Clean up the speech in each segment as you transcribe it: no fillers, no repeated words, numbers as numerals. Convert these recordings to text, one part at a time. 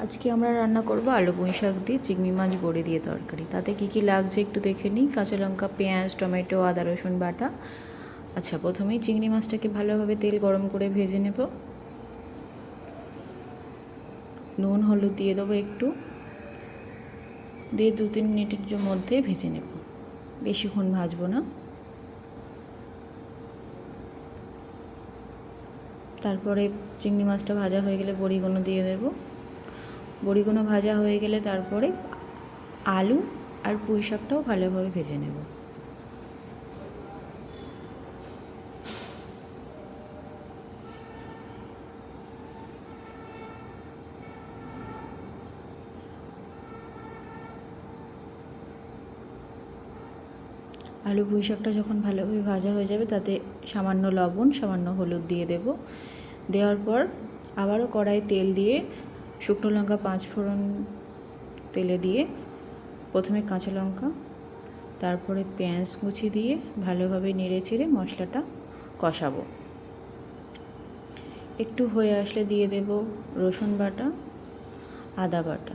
আজকে আমরা রান্না করব আলু পুঁই শাক দিয়ে চিংড়ি মাছ বড়ি দিয়ে তরকারি। তাতে কি কি লাগছে একটু দেখে নিই। কাঁচা লঙ্কা, পেঁয়াজ, টমেটো, আদা রসুন বাটা। আচ্ছা, প্রথমেই চিংড়ি মাছটাকে ভালোভাবে তেল গরম করে ভেজে নেব। নুন হলুদ দিয়ে দেবো একটু, দিয়ে 2-3 মিনিটের মধ্যে ভেজে নেব, বেশিক্ষণ ভাজবো না। তারপরে চিংড়ি মাছটা ভাজা হয়ে গেলে বড়িগুলো দিয়ে দেব। বড়িগুলো ভাজা হয়ে গেলে তারপরে আলু আর পুঁই শাকটাও ভালোভাবে ভেজে নেব। আলু পুঁই শাকটা যখন ভালোভাবে ভাজা হয়ে যাবে তাতে সামান্য লবণ, সামান্য হলুদ দিয়ে দেব। দেওয়ার পর আবারও কড়াই তেল দিয়ে শুকনো লঙ্কা 5 ফোড়ন তেলে দিয়ে প্রথমে কাঁচা লঙ্কা, তারপরে পেঁয়াজ কুচি দিয়ে ভালোভাবে নেড়ে চেড়ে মশলাটা কষাবো। একটু হয়ে আসলে দিয়ে দেব রসুন বাটা, আদা বাটা।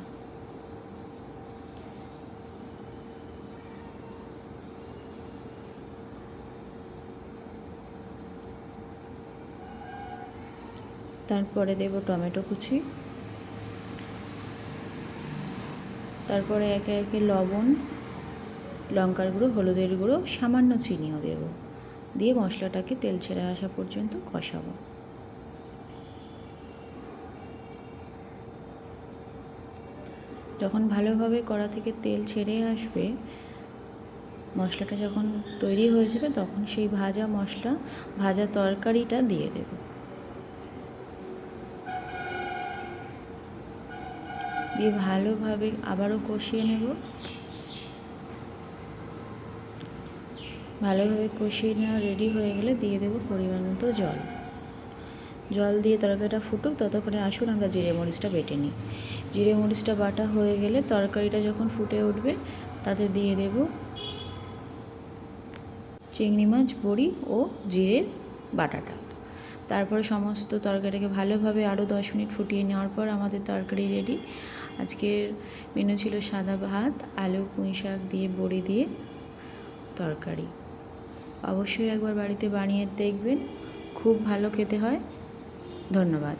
তারপরে দেব টমেটো কুচি, তারপরে একে একে লবণ, লঙ্কার গুঁড়ো, হলুদের গুঁড়ো, সামান্য চিনিও দেব, দিয়ে মশলাটাকে তেল ছেড়ে আসা পর্যন্ত কষাবো। যখন ভালোভাবে কড়া থেকে তেল ছেড়ে আসবে, মশলাটা যখন তৈরি হয়ে যাবে, তখন সেই ভাজা তরকারিটা দিয়ে দেব। দিয়ে ভালোভাবে আবারও কষিয়ে নেব। ভালোভাবে কষিয়ে নেওয়া রেডি হয়ে গেলে দিয়ে দেব পরিমাণ মতো জল দিয়ে তরকারিটা ফুটুক, ততক্ষণে আসুন আমরা জিরে মরিচটা বেটে নিই। জিরে মরিচটা বাটা হয়ে গেলে তরকারিটা যখন ফুটে উঠবে, তাতে দিয়ে দেব চিংড়ি মাছ, বড়ি ও জিরের বাটাটা। তারপরে সমস্ত তরকারিটাকে ভালোভাবে আরও 10 মিনিট ফুটিয়ে নেওয়ার পর আমাদের তরকারি রেডি। আজকের মেনু ছিল সাদা ভাত, আলু পুঁই শাক দিয়ে বড়ি দিয়ে তরকারি। অবশ্যই একবার বাড়িতে বানিয়ে দেখবেন, খুব ভালো খেতে হয়। ধন্যবাদ।